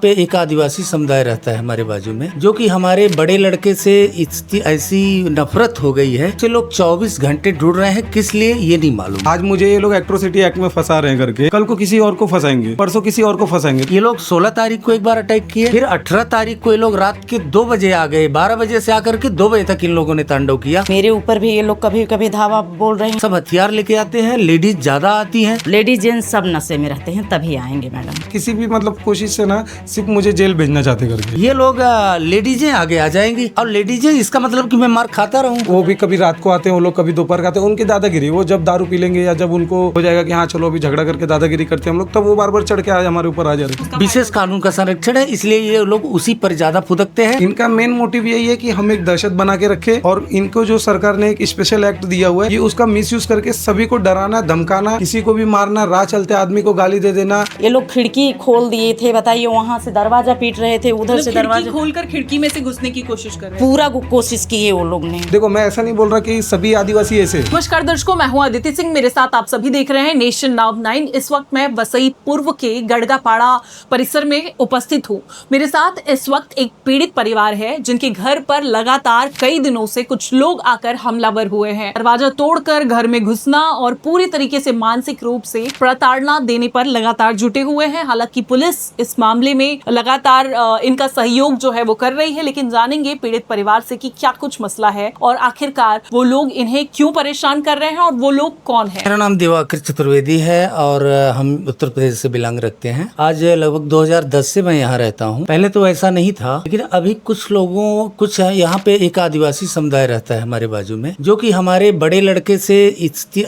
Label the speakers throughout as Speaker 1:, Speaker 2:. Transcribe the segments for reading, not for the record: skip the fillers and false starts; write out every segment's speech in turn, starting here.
Speaker 1: पे एक आदिवासी समुदाय रहता है हमारे बाजू में, जो कि हमारे बड़े लड़के से ऐसी नफरत हो गई है कि लोग 24 घंटे ढूंढ रहे हैं। किस लिए ये नहीं मालूम।
Speaker 2: आज मुझे ये लोग एट्रोसिटी एक्ट में फंसा रहे हैं करके, कल को किसी और को फंसाएंगे, परसों किसी और को फंसाएंगे।
Speaker 1: ये लोग 16 तारीख को एक बार अटैक किए, फिर 18 तारीख को ये लोग रात के 2 बजे आ गए। 12 बजे से आकर के 2 बजे तक इन लोगों ने तांडव किया।
Speaker 3: मेरे ऊपर भी ये लोग कभी कभी धावा बोल रहे हैं।
Speaker 1: सब हथियार लेके आते हैं, लेडीज ज्यादा आती हैं।
Speaker 3: लेडीज जेंट्स सब नशे में रहते हैं, तभी आएंगे मैडम।
Speaker 2: किसी भी कोशिश से ना सिर्फ मुझे जेल भेजना चाहते करके।
Speaker 1: ये लोग लेडीजें आगे आ जाएंगी और लेडीजें इसका मतलब कि मैं मार खाता रहूं।
Speaker 2: वो भी कभी रात को आते हैं, वो लोग कभी दोपहर को आते हैं। उनकी दादागिरी, वो जब दारू पी लेंगे या जब उनको हो जाएगा कि हाँ चलो अभी झगड़ा करके दादागिरी करते हैं हम लोग, तब वो बार बार चढ़ के हमारे ऊपर आ जा रहे हैं।
Speaker 1: विशेष कानून का संरक्षण है, इसलिए ये लोग उसी पर ज्यादा फुदकते हैं।
Speaker 2: इनका मेन मोटिव यही है कि हम एक दहशत बना के रखे, और इनको जो सरकार ने एक स्पेशल एक्ट दिया हुआ है, ये उसका मिसयूज करके सभी को डराना, धमकाना, किसी को भी मारना, राह चलते आदमी को गाली दे देना।
Speaker 3: ये लोग खिड़की खोल दिए थे, बताइए, वहाँ से दरवाजा पीट रहे थे, उधर से दरवाजा
Speaker 4: खोलकर खिड़की में से घुसने की कोशिश कर रहे हैं।
Speaker 3: पूरा कोशिश की है वो लोग ने।
Speaker 2: देखो मैं ऐसा नहीं बोल रहा कि सभी आदिवासी ऐसे।
Speaker 4: नमस्कार दर्शकों, मैं हूं अदिति सिंह, मेरे साथ आप सभी देख रहे हैं नेशन नाउ 9। इस वक्त मैं वसई पूर्व के गड़गापाड़ा परिसर में उपस्थित हूं। मेरे साथ इस वक्त एक पीड़ित परिवार है, जिनके घर पर लगातार कई दिनों से कुछ लोग आकर हमलावर हुए हैं। दरवाजा तोड़कर घर में घुसना और पूरी तरीके से मानसिक रूप से प्रताड़ना देने पर लगातार जुटे हुए हैं। हालांकि पुलिस इस मामले में लगातार इनका सहयोग जो है वो कर रही है, लेकिन जानेंगे पीड़ित परिवार से कि क्या कुछ मसला है और आखिरकार वो लोग इन्हें क्यों परेशान कर रहे हैं और वो लोग कौन है।
Speaker 1: मेरा नाम दिवाकर चतुर्वेदी है और हम उत्तर प्रदेश से बिलोंग रखते हैं। आज लगभग 2010 से मैं यहाँ रहता हूँ। पहले तो ऐसा नहीं था, लेकिन अभी कुछ यहाँ पे एक आदिवासी समुदाय रहता है हमारे बाजू में, जो कि हमारे बड़े लड़के से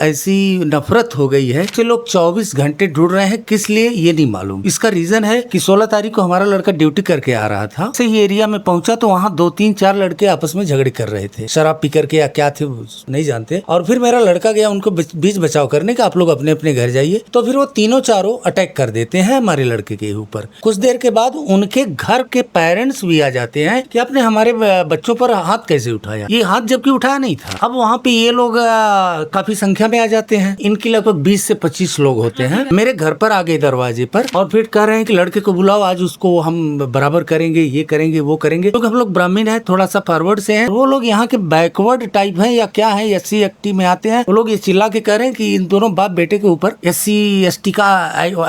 Speaker 1: ऐसी नफरत हो गई है कि लोग 24 घंटे ढूंढ रहे हैं। किस लिए ये नहीं मालूम। इसका रीजन है कि 16 तारीख को हमारा लड़का ड्यूटी करके आ रहा था। से ये एरिया में पहुंचा तो वहाँ 2-3-4 लड़के आपस में झगड़े कर रहे थे, शराब पी करके या क्या थे नहीं जानते। और फिर मेरा लड़का गया उनको बीच बचाव करने का, आप लोग अपने अपने घर जाइए। तो फिर वो तीनों चारों अटैक कर देते हैं हमारे लड़के के ऊपर। कुछ देर के बाद उनके घर के पेरेंट्स भी आ जाते हैं कि आपने हमारे बच्चों पर हाथ कैसे उठाया। ये हाथ जबकि उठाया नहीं था। अब वहाँ पे ये लोग काफी संख्या में आ जाते हैं। इनकी लगभग 20 से 25 लोग होते हैं। मेरे घर पर आ गए दरवाजे पर और फिर कह रहे हैं कि लड़के को बुलाओ, आज उसको हम बराबर करेंगे, ये करेंगे वो करेंगे। क्योंकि हम लोग ब्राह्मण है, थोड़ा सा फॉरवर्ड से है। वो लोग यहाँ के बैकवर्ड टाइप है या क्या है, SC ST में आते हैं। वो लोग ये चिल्ला के कह रहे हैं कि इन दोनों बाप बेटे के ऊपर SC ST का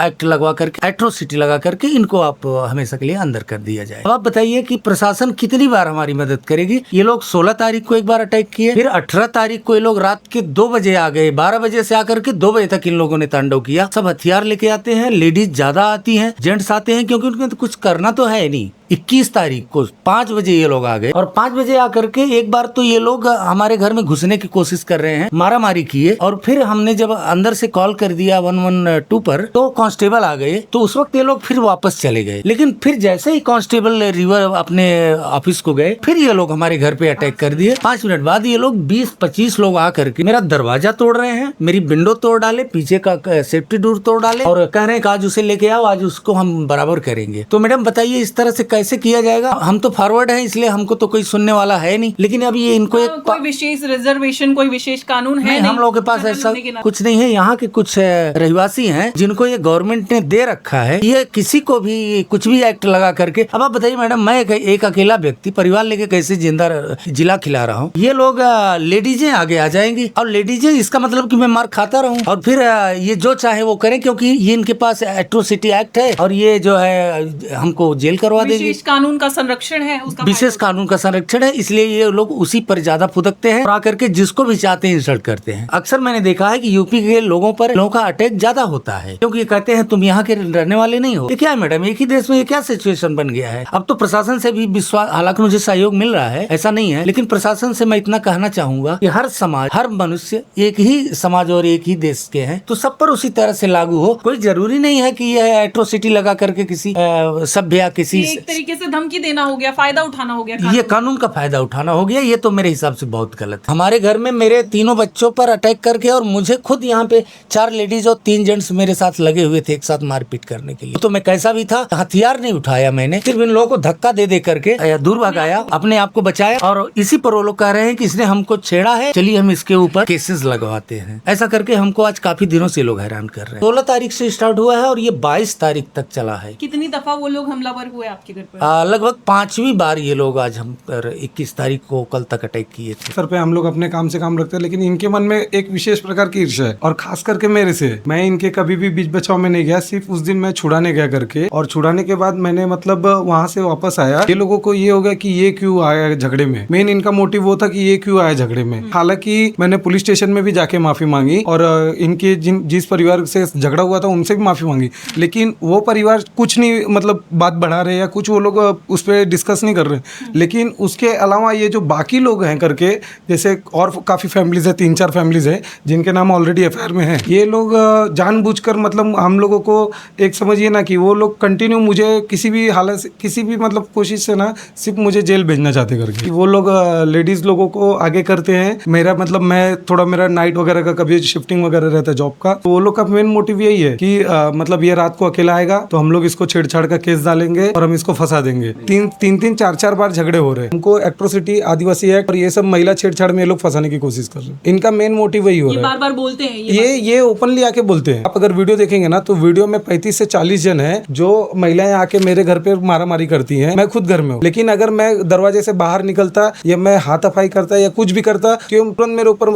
Speaker 1: एक्ट लगवा करके, एट्रोसिटी लगा करके इनको आप हमेशा के लिए अंदर कर दिया जाए। अब आप बताइए कि प्रशासन कितनी बार हमारी मदद करेगी। ये लोग 16 तारीख को एक बार अटैक किए, फिर 18 तारीख को ये लोग रात के 2 बजे आ गए। 12 बजे से आकर के 2 बजे तक इन लोगों ने तांडव किया। सब हथियार लेके आते हैं, लेडीज ज्यादा आती हैं, जेंट्स आते हैं, क्योंकि उनके तो कुछ करना तो है नहीं। 21 तारीख को 5 बजे ये लोग आ गए और 5 बजे आकर के एक बार तो ये लोग हमारे घर में घुसने की कोशिश कर रहे हैं, मारा मारी किए। और फिर हमने जब अंदर से कॉल कर दिया 112 पर, तो कांस्टेबल आ गए। तो उस वक्त ये लोग फिर वापस चले गए। लेकिन फिर जैसे ही कांस्टेबल रिवर अपने ऑफिस को गए, फिर ये लोग हमारे घर पे अटैक कर दिए। 5 मिनट बाद ये लोग 20-25 लोग आकर के मेरा दरवाजा तोड़ रहे हैं, मेरी विंडो तोड़ डाले, पीछे का सेफ्टी डोर तोड़ डाले और कह रहे हैं कि आज उसे लेके आओ, आज उसको हम बराबर करेंगे। तो मैडम बताइए इस तरह से कैसे किया जाएगा। हम तो फॉरवर्ड है, इसलिए हमको तो कोई सुनने वाला है नहीं। लेकिन अब ये इनको एक
Speaker 4: कोई विशेष रिजर्वेशन, कोई विशेष कानून है नहीं।
Speaker 1: हम लोगों के पास ऐसा कुछ नहीं है। यहाँ के कुछ रहवासी हैं जिनको ये गवर्नमेंट ने दे रखा है, ये किसी को भी कुछ भी एक्ट लगा करके। अब आप बताइए मैडम, मैं एक अकेला व्यक्ति परिवार लेके कैसे जिंदा जिला खिला रहा हूँ। ये लोग लेडीजें आगे आ जाएंगी और लेडीजें इसका मतलब कि मैं मार खाता रहूँ और फिर ये जो चाहे वो करें, क्योंकि ये इनके पास एट्रोसिटी एक्ट है और ये जो है हमको जेल करवा देगी।
Speaker 4: विशेष कानून का संरक्षण है, उसका
Speaker 1: विशेष कानून का संरक्षण है, इसलिए ये लोग उसी पर ज्यादा फुदकते हैं और आकर के जिसको भी चाहते हैं इंसल्ट करते हैं। अक्सर मैंने देखा है कि यूपी के लोगों का अटैक ज्यादा होता है, क्योंकि ये कहते हैं तुम यहाँ के रहने वाले नहीं हो। ये क्या है मैडम, एक ही देश में ये क्या सिचुएशन बन गया है। अब तो प्रशासन से भी विश्वास, हालांकि मुझे सहयोग मिल रहा है, ऐसा नहीं है, लेकिन प्रशासन से मैं इतना कहना चाहूंगा कि हर समाज, हर मनुष्य एक ही समाज और एक ही देश के हैं, तो सब पर उसी तरह से लागू हो। कोई जरूरी नहीं है कि यह एट्रोसिटी लगा करके किसी सभ्य या किसी
Speaker 4: तरीके से धमकी देना हो गया, फायदा उठाना हो गया।
Speaker 1: ये कानून का फायदा उठाना हो गया, ये तो मेरे हिसाब से बहुत गलत है। हमारे घर में मेरे तीनों बच्चों पर अटैक करके और मुझे खुद यहाँ पे 4 लेडीज और 3 जेंट्स मेरे साथ लगे हुए थे एक साथ मारपीट करने के लिए। तो मैं कैसा भी था, हथियार नहीं उठाया मैंने, सिर्फ इन लोगों को धक्का दे दे करके दूर भगाया, अपने आप को बचाया। और इसी पर वो लोग कह रहे हैं कि इसने हमको छेड़ा है, चलिए हम इसके ऊपर केसेस लगवाते हैं। ऐसा करके हमको आज काफी दिनों से लोग हैरान कर रहे हैं। 16 तारीख से स्टार्ट हुआ है और ये 22 तारीख तक चला है।
Speaker 4: कितनी दफा वो लोग हमलावर हुए आपके घर पर?
Speaker 1: लगभग 5वीं बार ये लोग आज हम पर 21 तारीख को कल तक अटैक किए थे।
Speaker 2: सर पे हम लोग अपने काम से काम रखते हैं, लेकिन इनके मन में एक विशेष प्रकार की ईर्ष्या है, और खास करके मेरे से। मैं इनके कभी भी बीच बचाव में नहीं गया, सिर्फ उस दिन मैं छुड़ाने गया करके, और छुड़ाने के बाद मैंने मतलब वहां से वापस आया। ये लोगों को ये हो गया कि ये क्यों आया झगड़े में। मेन इनका मोटिव वो था कि ये क्यों आया झगड़े में। हालांकि मैंने पुलिस स्टेशन में भी जाके माफी मांगी, और इनके जिस परिवार से झगड़ा हुआ था उनसे भी माफी मांगी, लेकिन वो परिवार कुछ नहीं मतलब बात बढ़ा रहे या कुछ वो लोग उस पर डिस्कस नहीं कर रहे। लेकिन उसके अलावा ये जो बाकी लोग हैं करके, जैसे और काफ़ी फैमिलीज है, 3-4 फैमिलीज है जिनके नाम ऑलरेडी एफआईआर में है, ये लोग जानबूझकर मतलब हम लोगों को एक समझिए ना कि वो लोग कंटिन्यू मुझे किसी भी हालत से, किसी भी मतलब कोशिश से ना सिर्फ मुझे जेल भेजना चाहते करके। वो लोग लेडीज़ लोगों को आगे करते हैं। मेरा मतलब मैं थोड़ा मेरा नाइट वगैरह का कभी शिफ्टिंग वगैरह रहता है जॉब का, तो वो लोग का मेन मोटिव यही है कि मतलब ये रात को अकेला आएगा तो हम लोग इसको छेड़छाड़ का केस डालेंगे और हम इसको फंसा देंगे। 3-4 बार झगड़े हो रहे हैं। हमको एट्रोसिटी, आदिवासी एक्ट और ये सब महिला छेड़छाड़ में ये लोग फंसाने की कोशिश कर रहे हैं। इनका मेन मोटिव वही हो रहा है।
Speaker 4: बार बार बोलते हैं
Speaker 2: ये ओपनली आके बोलते हैं। आप अगर वीडियो देखेंगे ना तो वीडियो में 35 से 40 जन है जो महिलाएं आके मेरे घर पे मारामारी करती हैं। मैं खुद घर में हूँ, लेकिन अगर मैं दरवाजे से बाहर निकलता या मैं हाथापाई करता या कुछ भी करता, क्यों तुरंत मेरे ऊपर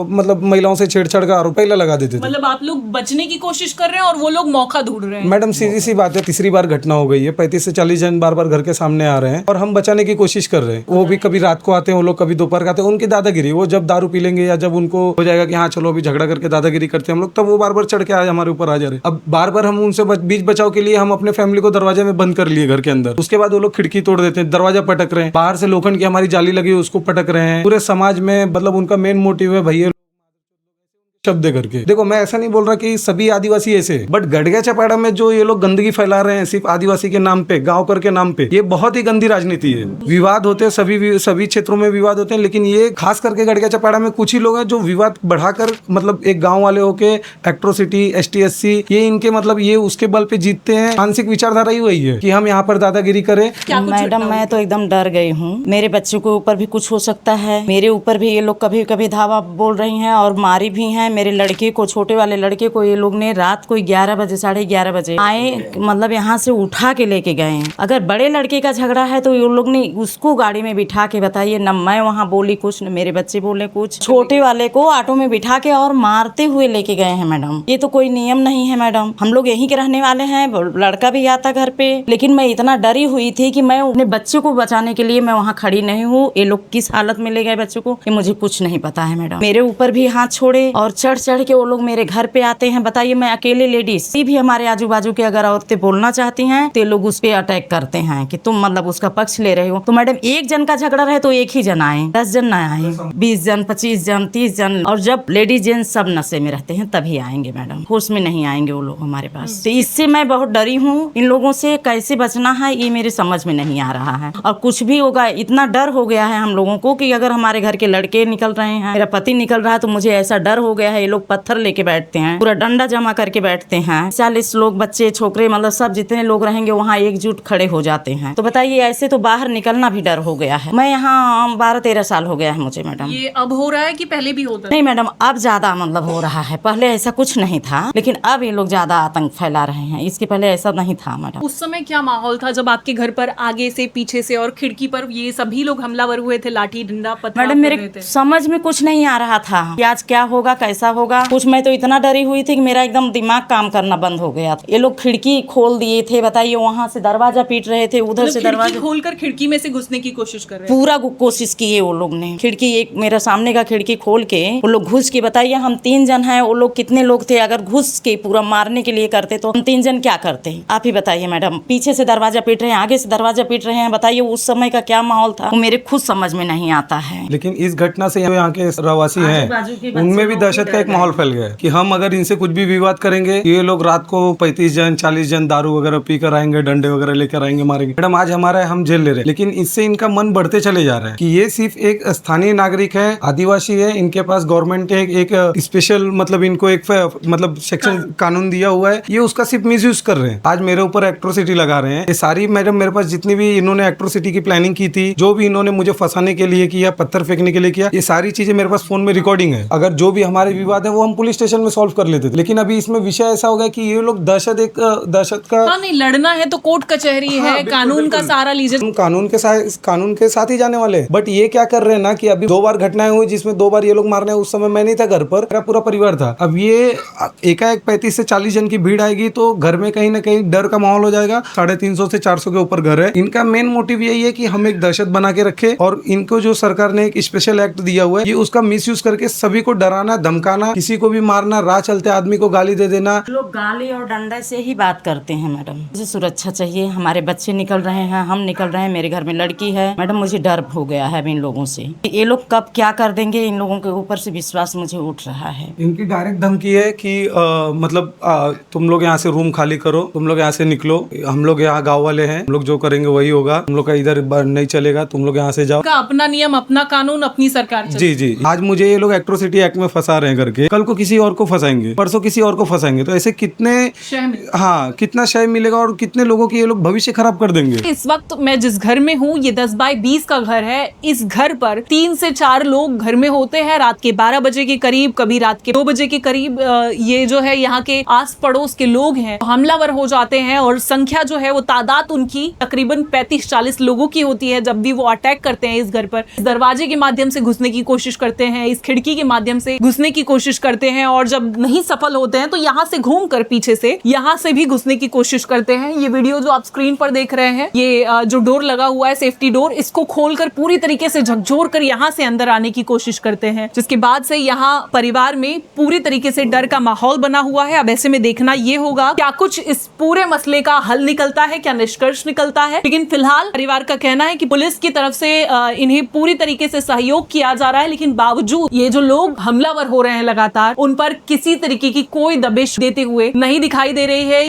Speaker 2: मतलब महिलाओं से छेड़छाड़ का आरोप पहले लगा देते थे।
Speaker 4: मतलब आप लोग बचने की कोशिश कर रहे हैं और वो लोग मौका ढूंढ रहे हैं।
Speaker 2: मैडम सीधी सी बात है, तीसरी बार घटना हो गई है। 35 से 40 जन बार बार घर के सामने आ रहे हैं और हम बचाने की कोशिश कर रहे हैं। वो भी कभी रात को आते हैं, वो लोग कभी दोपहर को आते हैं। उनकी दादागिरी, वो जब दारू पी लेंगे या जब उनको हो जाएगा कि हाँ चलो अभी झगड़ा करके दादागिरी करते हैं हम लोग, तब वो बार बार चढ़ के आज हमारे ऊपर आ जा रहे। अब बार बार हम उनसे बीच बचाव के लिए हम अपने फैमिली को दरवाजे में बंद कर लिए घर के अंदर। उसके बाद वो लोग खिड़की तोड़ देते हैं, दरवाजा पटक रहे हैं, बाहर से लोखंड की हमारी जाली लगी उसको पटक रहे हैं। पूरे समाज में मतलब उनका मेन मोटिव है भैया शब्द करके। देखो मैं ऐसा नहीं बोल रहा कि सभी आदिवासी ऐसे, बट गढ़गा चपाड़ा में जो ये लोग गंदगी फैला रहे हैं सिर्फ आदिवासी के नाम पे, गांव कर के नाम पे, ये बहुत ही गंदी राजनीति है। विवाद होते हैं, सभी क्षेत्रों में विवाद होते हैं, लेकिन ये खास करके गढ़गा चपाड़ा में कुछ ही लोग हैं जो विवाद बढ़ाकर मतलब एक गाँव वाले होके एट्रोसिटी, ST-SC, ये इनके मतलब ये उसके बल पे जीतते हैं। मानसिक विचारधारा ही वही है कि हम यहाँ पर दादागिरी करें।
Speaker 3: मैडम मैं तो एकदम डर गई हूँ। मेरे बच्चों के ऊपर भी कुछ हो सकता है, मेरे ऊपर भी ये लोग कभी कभी धावा बोल रही हैं और मारी भी हैं। मेरे लड़के को, छोटे वाले लड़के को ये लोग ने रात को 11 बजे 11:30 बजे आए, मतलब यहाँ से उठा के लेके गए हैं। अगर बड़े लड़के का झगड़ा है तो ये लोग ने उसको गाड़ी में बिठा के, बताइए, न मैं वहाँ बोली कुछ न मेरे बच्चे बोले कुछ, छोटे वाले को ऑटो में बिठा के और मारते हुए लेके गए हैं। मैडम ये तो कोई नियम नहीं है। मैडम हम लोग यहीं के रहने वाले हैं, लड़का भी आता घर पे, लेकिन मैं इतना डरी हुई थी कि मैं अपने बच्चे को बचाने के लिए मैं वहाँ खड़ी नहीं हूँ। ये लोग किस हालत में ले गए बच्चों को ये मुझे कुछ नहीं पता है। मैडम मेरे ऊपर भी हाथ छोड़े और चढ़ चढ़ के वो लोग मेरे घर पे आते हैं। बताइए, मैं अकेले लेडीज भी हमारे आजू बाजू के अगर औरतें बोलना चाहती हैं तो लोग उस पे अटैक करते हैं कि तुम मतलब उसका पक्ष ले रहे हो। तो मैडम एक जन का झगड़ा रहे तो एक ही जन आए, 10 जन ना आए, 20 जन, 25 जन, 30 जन, और जब लेडीज जेंट्स सब नशे में रहते हैं तभी आएंगे। मैडम होश में नहीं आएंगे वो लोग हमारे पास। तो इससे मैं बहुत डरी हूँ। इन लोगों से कैसे बचना है ये मेरे समझ में नहीं आ रहा है। और कुछ भी होगा, इतना डर हो गया है हम लोगों को कि अगर हमारे घर के लड़के निकल रहे हैं, मेरा पति निकल रहा है, तो मुझे ऐसा डर हो गया है। ये लोग पत्थर लेके बैठते हैं, पूरा डंडा जमा करके बैठते हैं। 40 लोग, बच्चे, छोकरे, मतलब सब जितने लोग रहेंगे वहाँ एकजुट खड़े हो जाते हैं। तो बताइए, ऐसे तो बाहर निकलना भी डर हो गया है। मैं यहाँ 12-13 साल हो गया है मुझे। मैडम
Speaker 4: ये अब हो रहा है कि पहले भी होता है?
Speaker 3: नहीं मैडम, अब ज्यादा मतलब हो रहा है। पहले ऐसा कुछ नहीं था, लेकिन अब ये लोग ज्यादा आतंक फैला रहे हैं। इसके पहले ऐसा नहीं था। मैडम
Speaker 4: उस समय क्या माहौल था जब आपके घर पर आगे से, पीछे से और खिड़की पर ये सभी लोग हमलावर हुए थे, लाठी डंडा पत्थर?
Speaker 3: मैडम मेरे समझ में कुछ नहीं आ रहा था कि आज क्या होगा, कैसा होगा कुछ। मैं तो इतना डरी हुई थी कि मेरा एकदम दिमाग काम करना बंद हो गया। ये लोग खिड़की खोल दिए थे, बताइए, वहाँ से दरवाजा पीट रहे थे, उधर से दरवाजा
Speaker 4: खोलकर खिड़की में से घुसने की कोशिश कर रहे हैं।
Speaker 3: पूरा कोशिश किए वो लोग ने। खिड़की, एक मेरा सामने का खिड़की खोल के वो लोग घुस के, बताइए, हम 3 जन हैं, वो लोग कितने लोग थे? अगर घुस के पूरा मारने के लिए करते तो हम 3 जन क्या करते? आप ही बताइए मैडम। पीछे से दरवाजा पीट रहे हैं, आगे से दरवाजा पीट रहे हैं। बताइए उस समय का क्या माहौल था, वो मेरे खुद समझ में नहीं आता है।
Speaker 2: लेकिन इस घटना से यहाँ के रहवासी हैं, उनमें भी दहशत दहशत का एक माहौल फैल गया है कि हम अगर इनसे कुछ भी विवाद करेंगे, ये लोग रात को 35 जन 40 जन दारू वगैरह पी कर आएंगे, डंडे वगैरह लेकर आएंगे, मारेंगे। मैडम आज हमारा है, हम जेल ले रहे हैं, लेकिन इससे इनका मन बढ़ते चले जा रहा है कि ये सिर्फ एक स्थानीय नागरिक है, आदिवासी है, इनके पास गवर्नमेंट ने एक स्पेशल मतलब इनको एक मतलब सेक्शन कानून दिया हुआ है, ये उसका सिर्फ मिसयूज कर रहे हैं। आज मेरे ऊपर एट्रोसिटी लगा रहे हैं। ये सारी मैडम मेरे पास जितनी भी इन्होंने एट्रोसिटी की प्लानिंग की थी, जो भी इन्होंने मुझे फंसाने के लिए किया, पत्थर फेंकने के लिए किया, ये सारी चीजें मेरे पास फोन में रिकॉर्डिंग है। अगर जो भी हमारे विवाद है वो हम पुलिस स्टेशन में सॉल्व कर लेते थे, लेकिन अभी इसमें विषय ऐसा हो गया कि ये लोग दहशत का
Speaker 4: नहीं, लड़ना है तो कोर्ट कचहरी है,
Speaker 2: बिल्कुल,
Speaker 4: कानून का
Speaker 2: बिल्कुल।
Speaker 4: सहारा लीजिए।
Speaker 2: हम कानून के साथ ही जाने वाले। बट ये क्या कर रहे हैं ना कि अभी 2 बार घटनाएं हुई जिसमें 2 बार ये लोग मारने, उस समय मैं नहीं था घर पर, मेरा पूरा परिवार था। अब ये एकाएक 35 से 40 जन की भीड़ आएगी तो घर में कहीं ना कहीं डर का माहौल हो जाएगा। 350 से 400 के ऊपर घर है। इनका मेन मोटिव यही है कि हम एक दहशत बना के रखे, और इनको जो सरकार ने एक स्पेशल एक्ट दिया हुआ है, ये उसका मिसयूज करके सभी को डराना, धमकाना, किसी को भी मारना, राह चलते आदमी को गाली दे देना।
Speaker 3: लोग गाली और डंडा से ही बात करते हैं मैडम। मुझे सुरक्षा चाहिए, हमारे बच्चे निकल रहे हैं, हम निकल रहे हैं, मेरे घर में लड़की है। मैडम मुझे डर हो गया है इन लोगों से, ये लोग कब क्या कर देंगे, इन लोगों के ऊपर से विश्वास मुझे उठ रहा है।
Speaker 2: इनकी डायरेक्ट धमकी है कि मतलब तुम लोग यहाँ से रूम खाली करो, तुम लोग यहाँ से निकलो, हम लोग यहाँ गाँव वाले हैं, हम लोग जो करेंगे वही होगा, हम लोग का इधर नहीं चलेगा, तुम लोग यहाँ से जाओ।
Speaker 4: का अपना नियम, अपना कानून, अपनी सरकार चलती है।
Speaker 2: जी। आज मुझे ये लोग एट्रोसिटी एक्ट में फंसा रहे हैं करके, कल को किसी और को फंसाएंगे, परसों किसी और को फंसाएंगे, तो ऐसे कितने कितना शय मिलेगा और कितने लोगों की ये लोग भविष्य खराब कर देंगे।
Speaker 4: इस वक्त मैं जिस घर में हूँ, ये 10 बाय 20 का घर है। इस घर पर 3 से 4 लोग घर में होते हैं। रात के 12 बजे के करीब, कभी रात के 2 बजे के करीब ये जो है यहाँ के आस पड़ोस के लोग हैं हमलावर हो जाते हैं, और संख्या जो है वो तादाद उनकी तकरीबन 35-40 लोगों की होती है। जब भी वो अटैक करते हैं इस घर पर, इस दरवाजे के माध्यम से घुसने की कोशिश करते हैं, इस खिड़की के माध्यम से घुसने की कोशिश करते हैं, और जब नहीं सफल होते हैं तो यहाँ से घूम कर पीछे से यहाँ से भी घुसने की कोशिश करते हैं। ये वीडियो जो आप स्क्रीन पर देख रहे हैं, ये जो डोर लगा हुआ है, सेफ्टी डोर, इसको खोलकर पूरी तरीके से झकझोर कर यहाँ से अंदर आने की कोशिश करते हैं, जिसके बाद से यहाँ परिवार में पूरी तरीके से डर का माहौल बना हुआ है। अब ऐसे में देखना ये होगा क्या कुछ इस पूरे मसले का हल निकलता है, क्या निष्कर्ष निकलता है। लेकिन फिलहाल परिवार का कहना है कि पुलिस की तरफ से इन्हें पूरी तरीके से सहयोग किया जा रहा है, लेकिन बावजूद ये जो लोग हमलावर हो रहे हैं लगातार, उन पर किसी तरीके की कोई दबिश देते हुए नहीं दिखाई दे रही है।